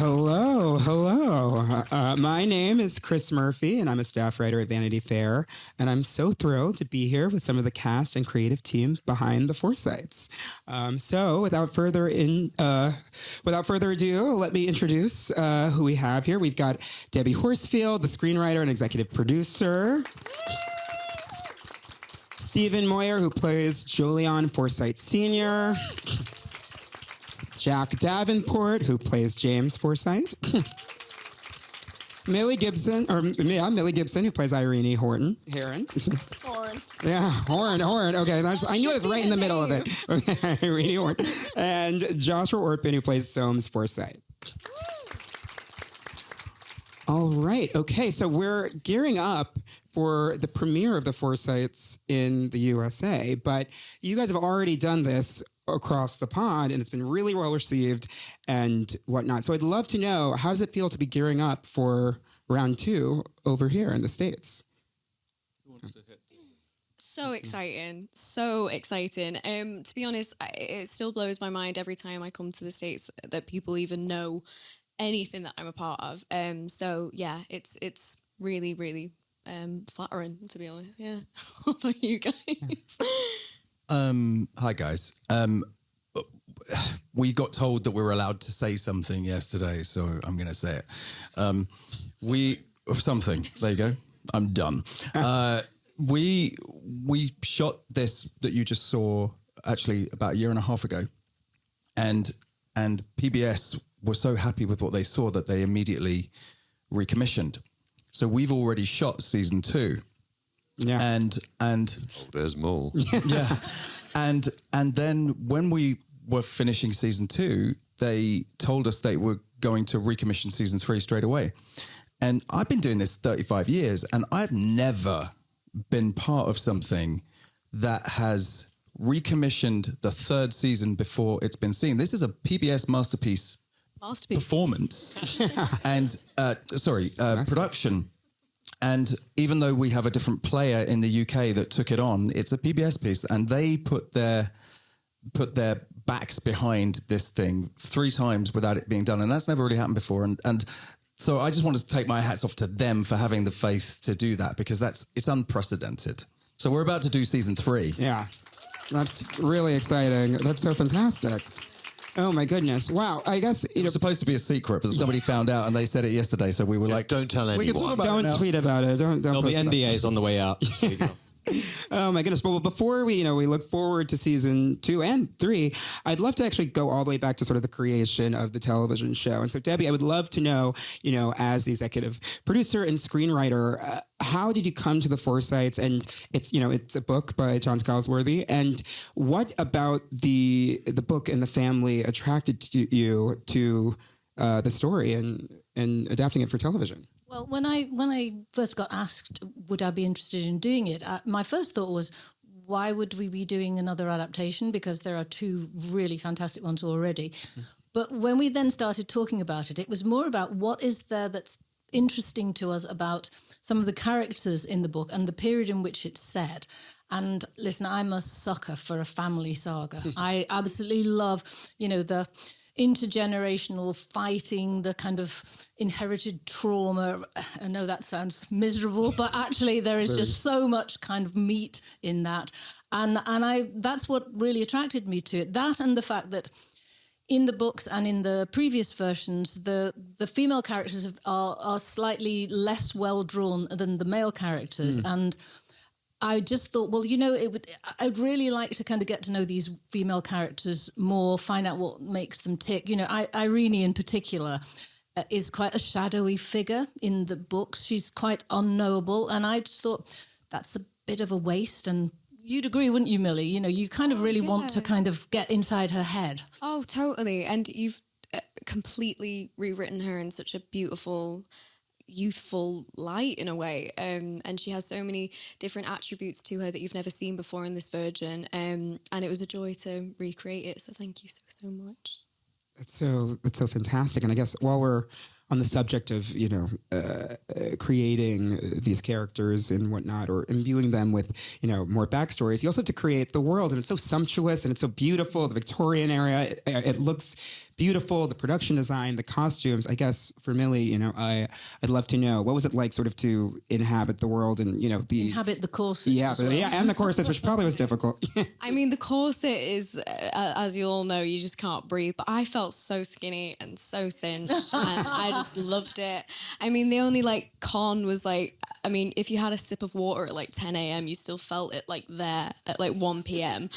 Hello. My name is Chris Murphy, and I'm a staff writer at Vanity Fair. And I'm so thrilled to be here with some of the cast and creative team behind the Forsytes. So, without further ado, let me introduce who we have here. We've got Debbie Horsfield, the screenwriter and executive producer. Stephen Moyer, who plays Jolyon Forsyte Sr. Jack Davenport, who plays James Forsyte. Millie Gibson, who plays Irene Heron. Horn. Yeah, Horn. Okay, I knew it was right in the middle of it. Okay, Irene Horn. And Joshua Orpin, who plays Soames Forsyte. All right. Okay, so we're gearing up for the premiere of the Forsytes in the USA, but you guys have already done this across the pond, and it's been really well received and whatnot. So I'd love to know, how does it feel to be gearing up for round 2 over here in the States? Who wants to hit? So exciting. To be honest, it still blows my mind every time I come to the States that people even know anything that I'm a part of. So yeah, it's really, really flattering, to be honest. Yeah. What about you guys? Hi guys. We got told that we were allowed to say something yesterday, so I'm going to say it. There you go. I'm done. We shot this that you just saw actually about a year and a half ago, and PBS were so happy with what they saw that they immediately recommissioned. So we've already shot season 2. Yeah. And there's more. Yeah. And then when we were finishing season 2, they told us they were going to recommission season 3 straight away. And I've been doing this 35 years, and I've never been part of something that has recommissioned the 3rd season before it's been seen. This is a PBS masterpiece. Performance and production. And even though we have a different player in the UK that took it on, it's a PBS piece, and they put their backs behind this thing 3 times without it being done, and that's never really happened before. And so I just wanted to take my hats off to them for having the faith to do that, because it's unprecedented. So we're about to do season 3. Yeah, that's really exciting. That's so fantastic. Oh my goodness! Wow, I guess it was supposed to be a secret, but somebody found out and they said it yesterday. So we were like, "Don't tell anyone. We can talk about don't tweet about it. Don't." There'll be NDAs on the way out. Oh my goodness! Well, before we look forward to season 2 and 3, I'd love to actually go all the way back to sort of the creation of the television show. And so, Debbie, I would love to know, as the executive producer and screenwriter, how did you come to the Forsytes? And it's a book by John Galsworthy. And what about the book and the family attracted you to the story and adapting it for television? Well, when I first got asked, would I be interested in doing it? My first thought was, why would we be doing another adaptation? Because there are 2 really fantastic ones already. Mm-hmm. But when we then started talking about it, it was more about what is there that's interesting to us about some of the characters in the book and the period in which it's set. And listen, I'm a sucker for a family saga. I absolutely love, the intergenerational fighting, the kind of inherited trauma. I know that sounds miserable, but actually there is just so much kind of meat in that. And that's what really attracted me to it. That and the fact that in the books and in the previous versions, the female characters are slightly less well drawn than the male characters. And I just thought, well, I'd really like to kind of get to know these female characters more, find out what makes them tick. Irene in particular is quite a shadowy figure in the books. She's quite unknowable. And I just thought that's a bit of a waste. And you'd agree, wouldn't you, Millie? You kind of really want to kind of get inside her head. Oh, totally. And you've completely rewritten her in such a beautiful, youthful light in a way, and she has so many different attributes to her that you've never seen before in this version, and it was a joy to recreate it, so thank you so much. It's so fantastic. And I guess while we're on the subject of, creating these characters and whatnot, or imbuing them with, more backstories, you also have to create the world. And it's so sumptuous and it's so beautiful. The Victorian era, it looks beautiful. The production design, the costumes. I guess for Millie, I'd love to know, what was it like sort of to inhabit the world and, inhabit the corsets. Yeah, and the corsets, which probably was difficult. I mean, the corset is, as you all know, you just can't breathe. But I felt so skinny and so cinched, and I just loved it. I mean, the only con was if you had a sip of water at 10 a.m., you still felt it there at 1 p.m.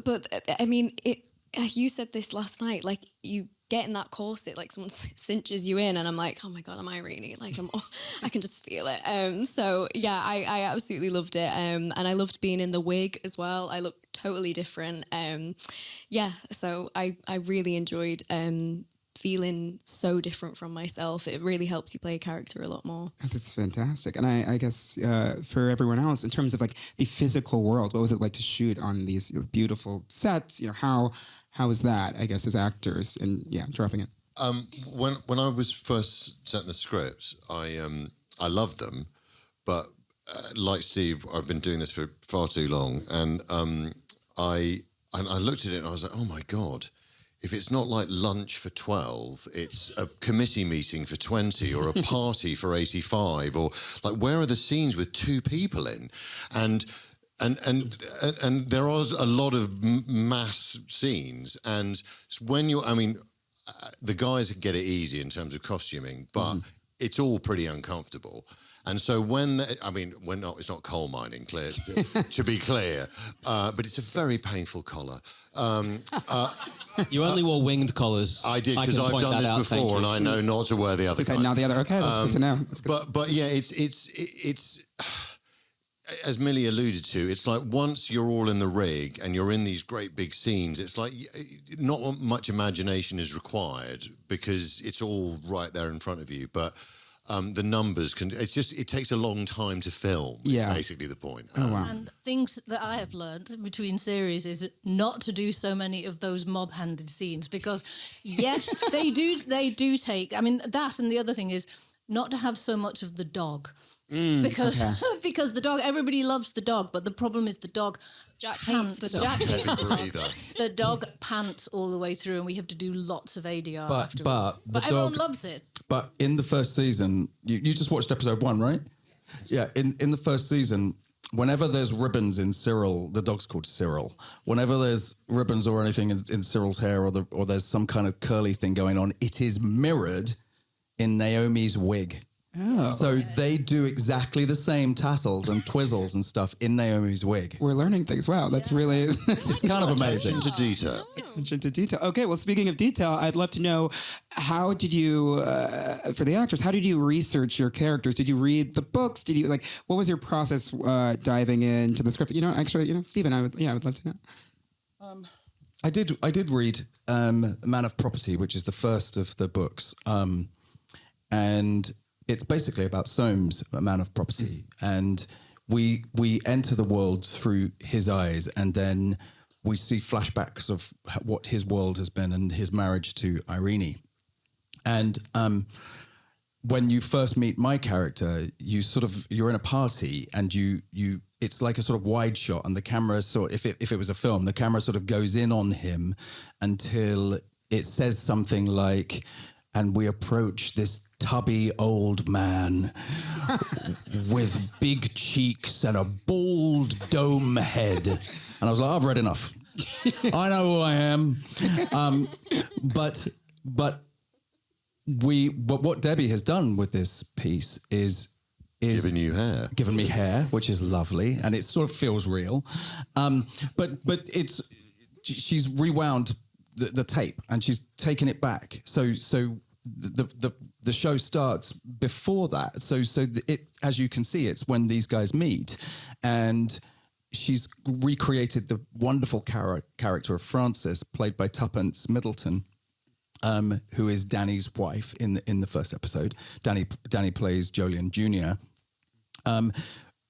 But I mean, you said this last night, you get in that corset, someone cinches you in, and I'm like, oh my God, am I Irene? I can just feel it. So yeah, I absolutely loved it. And I loved being in the wig as well. I looked totally different. So I really enjoyed feeling so different from myself. It really helps you play a character a lot more. That's fantastic. And I guess for everyone else, in terms of the physical world, what was it like to shoot on these beautiful sets? How was that, I guess, as actors and dropping it? When I was first sent the scripts, I loved them, but like Steve, I've been doing this for far too long, and I looked at it and I was like, oh my God. If it's not lunch for 12, it's a committee meeting for 20 or a party for 85, or where are the scenes with 2 people in? And there are a lot of mass scenes, and when the guys get it easy in terms of costuming, but it's all pretty uncomfortable. And so it's not coal mining, clear, to be clear, but it's a very painful collar. You only wore winged collars. I did, because I've done this before, and I know not to wear the other kind. Now the other, okay, that's good to know. That's good. But yeah, it's as Millie alluded to, it's once you're all in the rig and you're in these great big scenes, it's not much imagination is required because it's all right there in front of you. But the numbers it takes a long time to film. Yeah. Is basically the point. Oh, wow. And things that I have learned between series is not to do so many of those mob-handed scenes, because yes, they do take, that, and the other thing is not to have so much of the dog. Because the dog, everybody loves the dog, but the problem is the dog pants. The dog pants all the way through, and we have to do lots of ADR afterwards. But everyone loves it. But in the first season, you just watched episode 1, right? Yeah, in the first season, whenever there's ribbons in Cyril, the dog's called Cyril. Whenever there's ribbons or anything in Cyril's hair, or there's some kind of curly thing going on, it is mirrored in Naomi's wig. Oh. So they do exactly the same tassels and twizzles and stuff in Naomi's wig. We're learning things. Wow, that's really... It's kind of amazing. Attention to detail. Attention to detail. Okay, well, speaking of detail, I'd love to know, how did you, for the actors, how did you research your characters? Did you read the books? Did you, what was your process diving into the script? Stephen, I would love to know. I did read Man of Property, which is the first of the books. And it's basically about Soames, a man of property. And we enter the world through his eyes, and then we see flashbacks of what his world has been and his marriage to Irene. And when you first meet my character, you're in a party, and it's like a sort of wide shot, and the camera if it was a film, the camera sort of goes in on him until it says something like, and we approach this tubby old man with big cheeks and a bald dome head. And I was like, I've read enough. I know who I am. But what Debbie has done with this piece is Giving you hair. Given me hair, which is lovely, and it sort of feels real. But she's rewound the tape, and she's taken it back. So the show starts before that. So it, as you can see, it's when these guys meet, and she's recreated the wonderful character of Frances, played by Tuppence Middleton, who is Danny's wife in the first episode. Danny plays Jolyon Jr.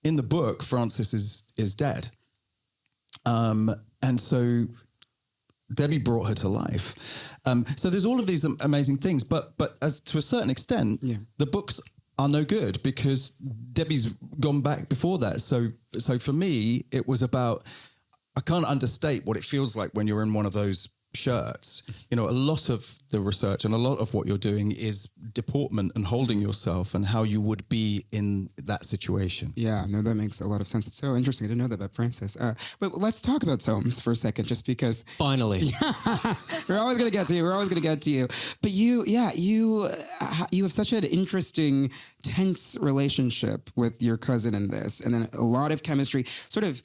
In the book, Frances is dead, and so Debbie brought her to life. So there's all of these amazing things, but as to a certain extent, the books are no good because Debbie's gone back before that. So for me, it was about, I can't understate what it feels like when you're in one of those shirts. You know, a lot of the research and a lot of what you're doing is deportment and holding yourself and how you would be in that situation. Yeah, no, that makes a lot of sense. It's so interesting. I didn't know that about Francis. But let's talk about Soames for a second, just because. Finally. We're always going to get to you. But you have such an interesting, tense relationship with your cousin in this. And then a lot of chemistry, sort of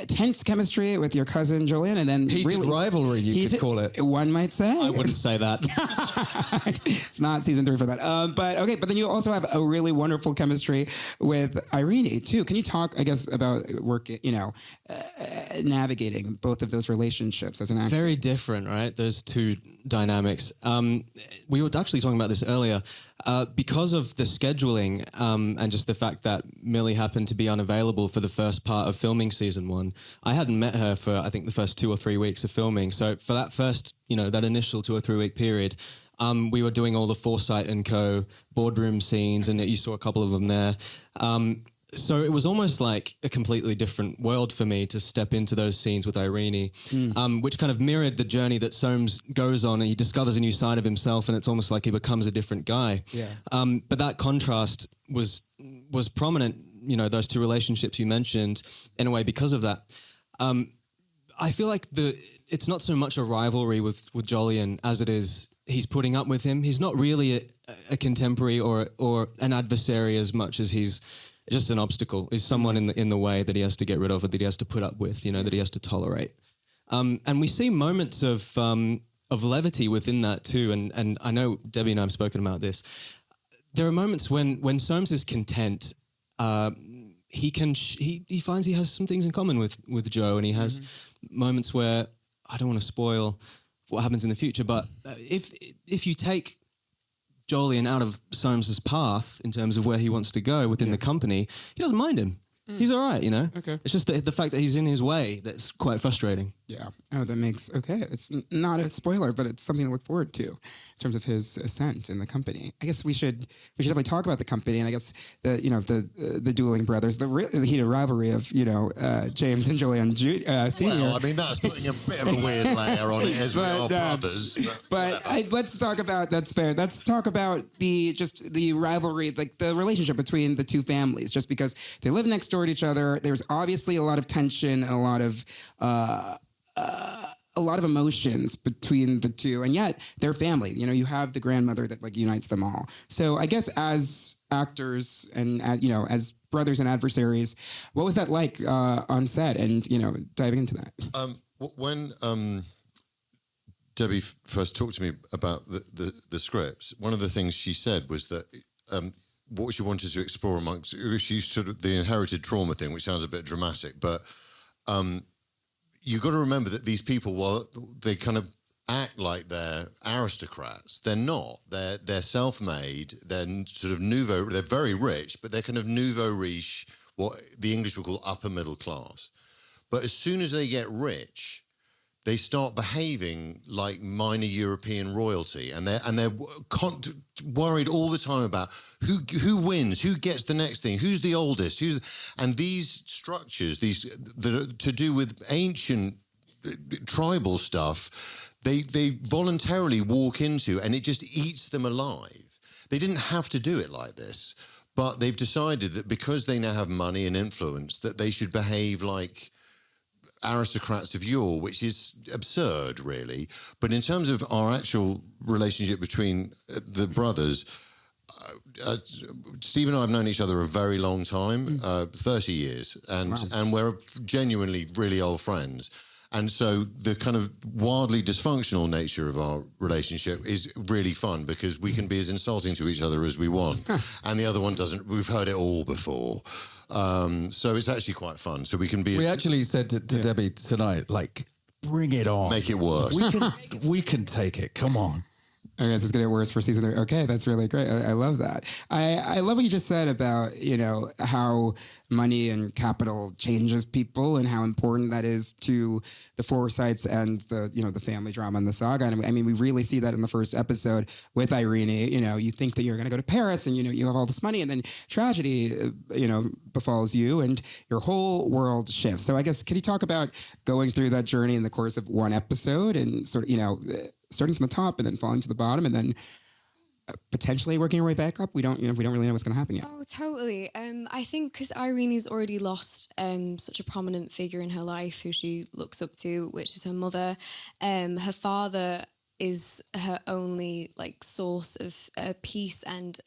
tense chemistry with your cousin Jolyon. And then heated rivalry, you could call it. One might say. I wouldn't say that. It's not season 3 for that. But then you also have a really wonderful chemistry with Irene too. Can you talk, I guess, about navigating both of those relationships as an actor? Very different, right? Those two dynamics. We were actually talking about this earlier. Because of the scheduling and just the fact that Millie happened to be unavailable for the first part of filming season 1, I hadn't met her for, I think, the first 2 or 3 weeks of filming. So for that first, that initial 2 or 3 week period, we were doing all the Forsyte and Co. boardroom scenes, and you saw a couple of them there. So it was almost like a completely different world for me to step into those scenes with Irene, which kind of mirrored the journey that Soames goes on, and he discovers a new side of himself, and it's almost like he becomes a different guy. Yeah. But that contrast was prominent, those two relationships you mentioned, in a way because of that. I feel like it's not so much a rivalry with Jolyon as it is he's putting up with him. He's not really a contemporary or an adversary as much as he's just an obstacle. He's someone in the way that he has to get rid of, or that he has to put up with, that he has to tolerate. And we see moments of levity within that too. And I know Debbie and I have spoken about this. There are moments when Soames is content. He finds he has some things in common with Joe, and he has moments where, I don't want to spoil what happens in the future, but if you take Jolyon out of Soames's path in terms of where he wants to go within the company, he doesn't mind him. He's all right, Okay. It's just the fact that he's in his way that's quite frustrating. Yeah. Oh, that makes... Okay. It's not a spoiler, but it's something to look forward to in terms of his ascent in the company. I guess we should definitely talk about the company, and I guess the dueling brothers, the heated rivalry of, James and Jolyon Sr. Well, I mean, that's putting a bit of a weird layer on it as we are brothers. Let's talk about... That's fair. Let's talk about the rivalry, like the relationship between the two families, just because they live next door to each other. There's obviously a lot of tension and a lot of emotions between the two, and yet they're family. You have the grandmother that unites them all. So I guess as actors and as brothers and adversaries, what was that like on set? And diving into that. When Debbie first talked to me about the scripts, one of the things she said was that what she wanted to explore amongst, she sort of the inherited trauma thing, which sounds a bit dramatic, but you've got to remember that these people, while they kind of act like they're aristocrats, they're not. They're self-made. They're sort of they're very rich, but they're kind of Nouveau Riche, what the English would call upper middle class. But as soon as they get rich, they start behaving like minor European royalty, and they're worried all the time about who wins, who gets the next thing, who's the oldest, and these structures, that are to do with ancient tribal stuff, they voluntarily walk into, and it just eats them alive. They didn't have to do it like this, but they've decided that because they now have money and influence, that they should behave like aristocrats of yore, which is absurd, really. But in terms of our actual relationship between the brothers, Steve and I have known each other a very long time, 30 years, and we're genuinely really old friends. And so the kind of wildly dysfunctional nature of our relationship is really fun, because we can be as insulting to each other as we want, and the other one doesn't. We've heard it all before. So it's actually quite fun. So we can be... We actually said to Debbie tonight, bring it on. Make it worse. We can take it. Come on. I guess it's going to get worse for season 3. Okay, that's really great. I love that. I love what you just said about, how money and capital changes people and how important that is to the Forsytes and the family drama and the saga. And I mean, we really see that in the first episode with Irene. You think that you're going to go to Paris and, you have all this money, and then tragedy, befalls you and your whole world shifts. So I guess, can you talk about going through that journey in the course of one episode and sort of, starting from the top and then falling to the bottom and then potentially working your way back up? We don't really know what's going to happen yet. Oh, totally. I think because Irene's already lost such a prominent figure in her life who she looks up to, which is her mother. Her father is her only source of peace and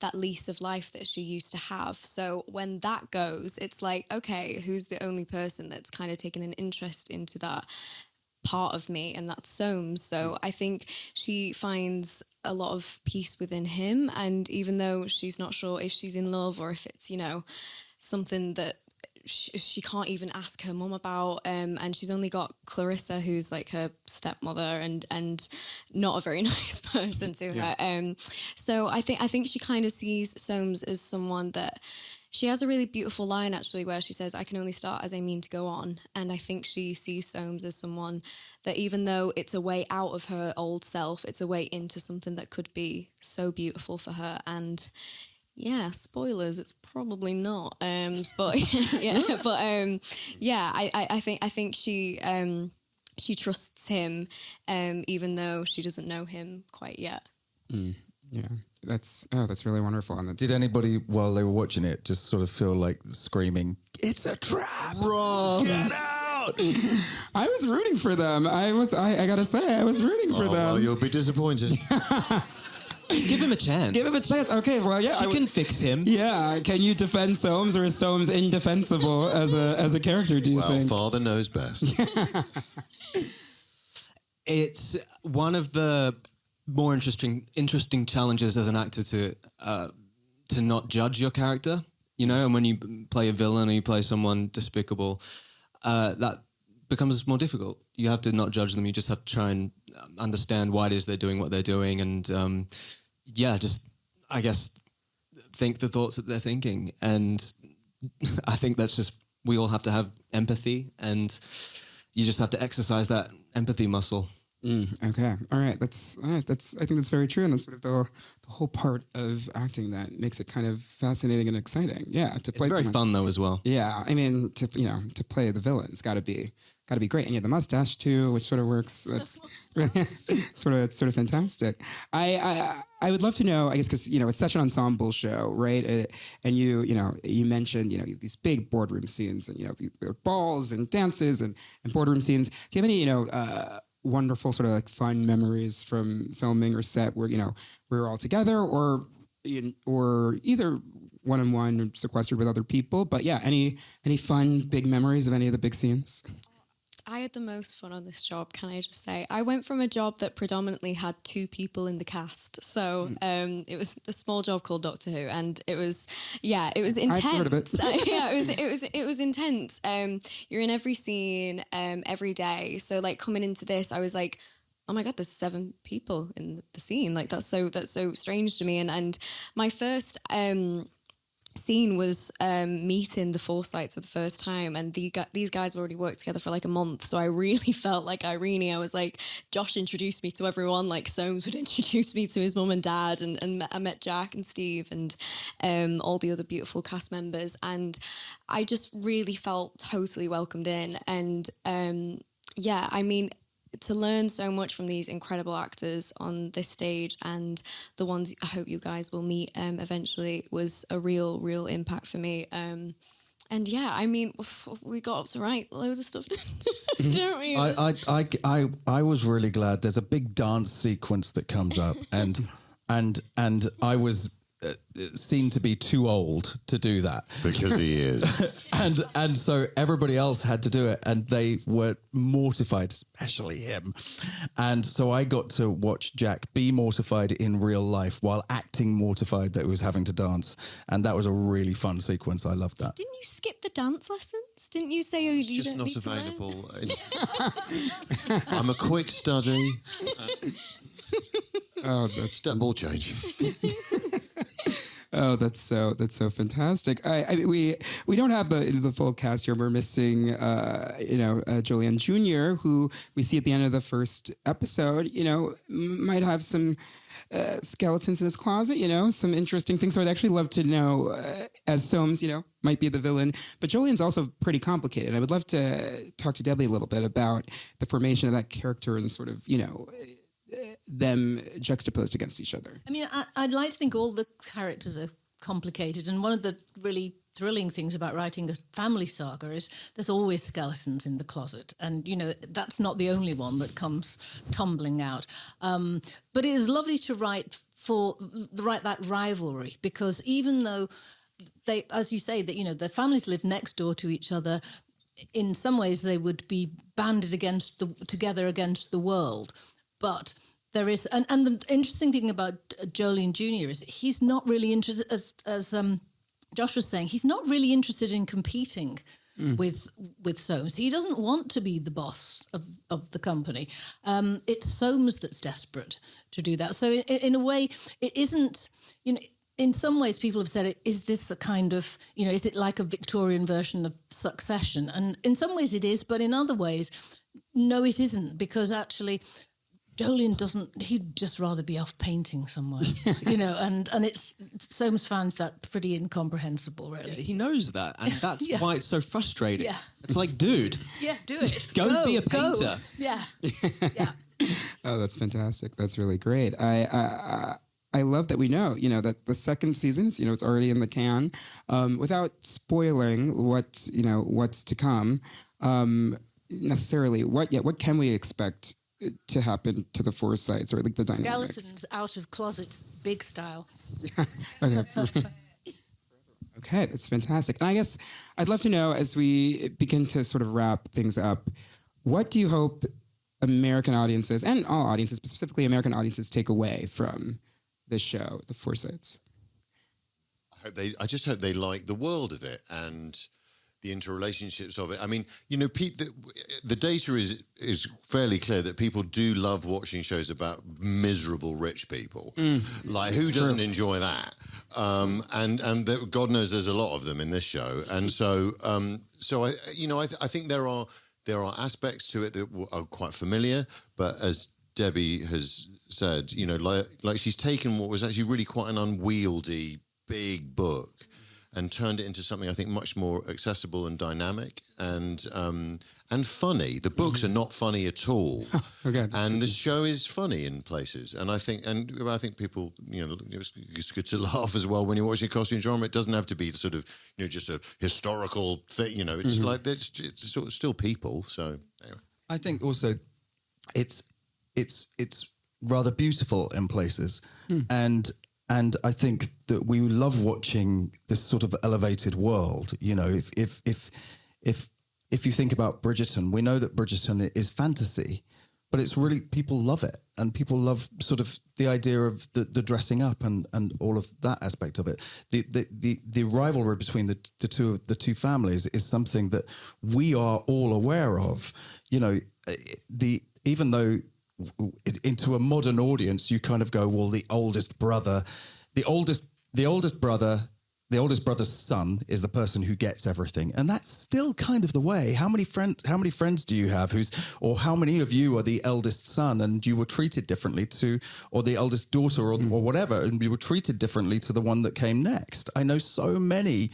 that lease of life that she used to have. So when that goes, it's like, okay, who's the only person that's kind of taken an interest into that part of me, and that's Soames. So I think she finds a lot of peace within him, and even though she's not sure if she's in love or if it's something that she can't even ask her mum about, and she's only got Clarissa, who's her stepmother and not a very nice person to her. So I think she kind of sees Soames as someone that. She has a really beautiful line, actually, where she says, "I can only start as I mean to go on." And I think she sees Soames as someone that, even though it's a way out of her old self, it's a way into something that could be so beautiful for her. And yeah, spoilers, it's probably not. I think she trusts him, even though she doesn't know him quite yet. Yeah, that's really wonderful. And did anybody, while they were watching it, just sort of feel like screaming, "It's a trap! Wrong! Get out!" I was rooting for them. I gotta say, I was rooting for them. Well, you'll be disappointed. Just give him a chance. Give him a chance. Okay, well, yeah. She can fix him. Yeah, can you defend Soames, or is Soames indefensible as a character, do you think? Father knows best. It's one of the more interesting challenges as an actor to not judge your character, and when you play a villain or you play someone despicable, that becomes more difficult. You have to not judge them. You just have to try and understand why it is they're doing what they're doing, and just, I guess, think the thoughts that they're thinking. And I think that's just, we all have to have empathy, and you just have to exercise that empathy muscle. Okay. All right. I think that's very true. And that's sort of the whole part of acting that makes it kind of fascinating and exciting. Yeah. To play it's very fun though as well. Yeah. I mean, to play the villain's got to be great. And yeah, the mustache too, which sort of works. That's sort of fantastic. I would love to know, I guess, because, it's such an ensemble show, right? And you mentioned, these big boardroom scenes and, balls and dances and boardroom scenes. Do you have any, wonderful sort of fun memories from filming or set where we're all together or either one-on-one or sequestered with other people, but yeah, any fun big memories of any of the big scenes? I had the most fun on this job, can I just say. I went from a job that predominantly had 2 people in the cast. So it was a small job called Doctor Who, and it was intense. I've heard of it. it was intense. You're in every scene, every day. So coming into this, I was like, oh my God, there's 7 people in the scene. That's so strange to me. And my first scene was meeting the Forsytes for the first time, and these guys have already worked together for a month, so I really felt like Irene. I was like, Josh introduced me to everyone, like Soames would introduce me to his mum and dad, and I met Jack and Steve and all the other beautiful cast members, and I just really felt totally welcomed in. And I mean, to learn so much from these incredible actors on this stage, and the ones I hope you guys will meet eventually, was a real impact for me. And I mean, we got up to write loads of stuff, don't we? I was really glad. There's a big dance sequence that comes up, and I was seen to be too old to do that because he is, and so everybody else had to do it, and they were mortified, especially him. And so I got to watch Jack be mortified in real life while acting mortified that he was having to dance, and that was a really fun sequence. I loved that. Didn't you skip the dance lessons? Didn't you say you just don't not need available? I'm a quick study. Oh, that's Step ball change. Oh, that's so fantastic. We don't have the full cast here. We're missing, Jolyon Jr., who we see at the end of the first episode. Might have some skeletons in his closet. Some interesting things. So I'd actually love to know, as Soames, might be the villain, but Jolyon's also pretty complicated. I would love to talk to Debbie a little bit about the formation of that character and sort of, them juxtaposed against each other. I mean, I'd like to think all the characters are complicated, and one of the really thrilling things about writing a family saga is there's always skeletons in the closet, and that's not the only one that comes tumbling out. But it is lovely to write that rivalry, because even though they, as you say, that the families live next door to each other, in some ways they would be banded together against the world. But there is, and the interesting thing about Jolyon Jr. is he's not really interested, as Josh was saying, he's not really interested in competing with Soames. He doesn't want to be the boss of the company. It's Soames that's desperate to do that. So in a way, it isn't, in some ways people have said, is this a kind of, is it like a Victorian version of Succession? And in some ways it is, but in other ways, no, it isn't, because actually Jolyon he'd just rather be off painting somewhere, and it's, Soames finds that pretty incomprehensible, really. Yeah, he knows that, and that's why it's so frustrating. Yeah. It's like, dude. Yeah, do it. Go be a painter. Go. Yeah. Yeah. Oh, that's fantastic. That's really great. I love that we know, that the second season, it's already in the can. Without spoiling what's to come, necessarily, what can we expect to happen to the Forsytes, or like the dynamics? Skeletons out of closets, big style. Okay. Okay, that's fantastic. And I guess I'd love to know, as we begin to sort of wrap things up, what do you hope American audiences, and all audiences, but specifically American audiences, take away from this show, The Forsytes? I just hope they like the world of it and the interrelationships of it. I mean, Pete, the data is fairly clear that people do love watching shows about miserable rich people. Like, who doesn't enjoy that? And God knows there's a lot of them in this show. And so I think there are aspects to it that are quite familiar, but as Debbie has said, like she's taken what was actually really quite an unwieldy big book and turned it into something I think much more accessible and dynamic and funny. The books are not funny at all, and the show is funny in places. And I think people, it's good to laugh as well when you're watching a costume drama. It doesn't have to be sort of just a historical thing. It's like it's sort of still people. So anyway. I think also it's rather beautiful in places, and I think that we love watching this sort of elevated world. If you think about Bridgerton, we know that Bridgerton is fantasy, but it's really, people love it, and people love sort of the idea of the dressing up and all of that aspect of it. The rivalry between the two families is something that we are all aware of. Even though into a modern audience, you kind of go, well, the oldest brother's son is the person who gets everything, and that's still kind of the way. How many friends do you have or how many of you are the eldest son and you were treated differently or the eldest daughter or whatever, and you were treated differently to the one that came next? I know so many,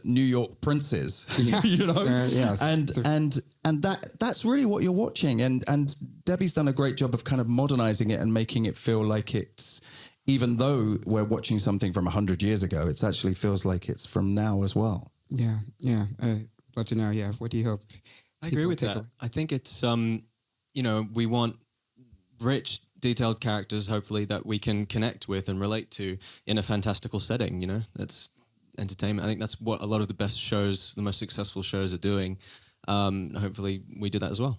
New York princes, yes. And that's really what you're watching. And Debbie's done a great job of kind of modernizing it and making it feel like it's, even though we're watching something from 100 years ago, it actually feels like it's from now as well. Yeah. I'd love to know, what do you hope? I agree with that. I think it's, we want rich, detailed characters, hopefully, that we can connect with and relate to in a fantastical setting, That's entertainment. I think that's what a lot of the best shows, the most successful shows are doing. Hopefully we do that as well.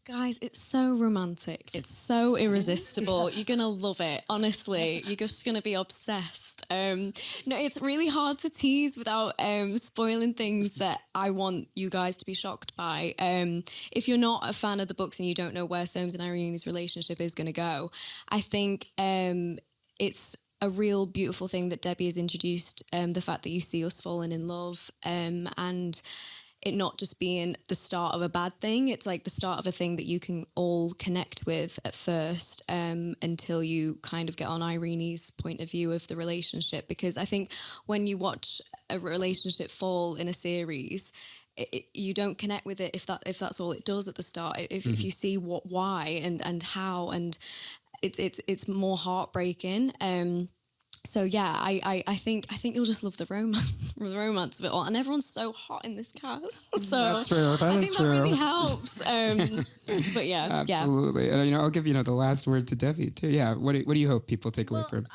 Guys, it's so romantic. It's so irresistible. You're going to love it. Honestly, you're just going to be obsessed. No, it's really hard to tease without spoiling things that I want you guys to be shocked by. If you're not a fan of the books and you don't know where Soames and Irene's relationship is going to go, I think it's a real beautiful thing that Debbie has introduced, the fact that you see us falling in love and it not just being the start of a bad thing. It's like the start of a thing that you can all connect with at first, until you kind of get on Irene's point of view of the relationship. Because I think when you watch a relationship fall in a series, you don't connect with it if that's all it does at the start. If you see why and how, and it's more heartbreaking. So yeah, I think you'll just love the romance of it all, and everyone's so hot in this cast. So that's true. I think that really helps. But yeah, absolutely. Yeah. And I'll give the last word to Debbie too. Yeah, what do you hope people take away from?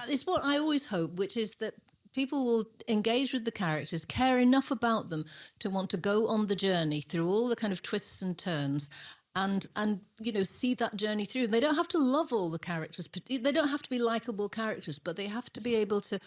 It's what I always hope, which is that people will engage with the characters, care enough about them to want to go on the journey through all the kind of twists and turns. And see that journey through. They don't have to love all the characters. They don't have to be likable characters, but they have to be able to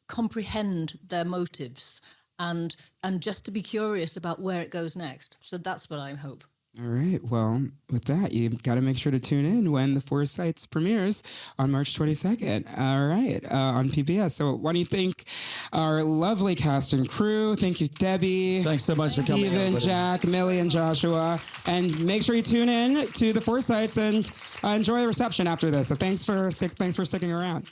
comprehend their motives and just to be curious about where it goes next. So that's what I hope. All right. Well, with that, you've got to make sure to tune in when the Forsytes premieres on March 22nd. All right. On PBS. So why do you thank our lovely cast and crew? Thank you, Debbie. Thanks so much for coming. Stephen, Jack, Millie, and Joshua. And make sure you tune in to the Forsytes and enjoy the reception after this. So thanks for sticking around.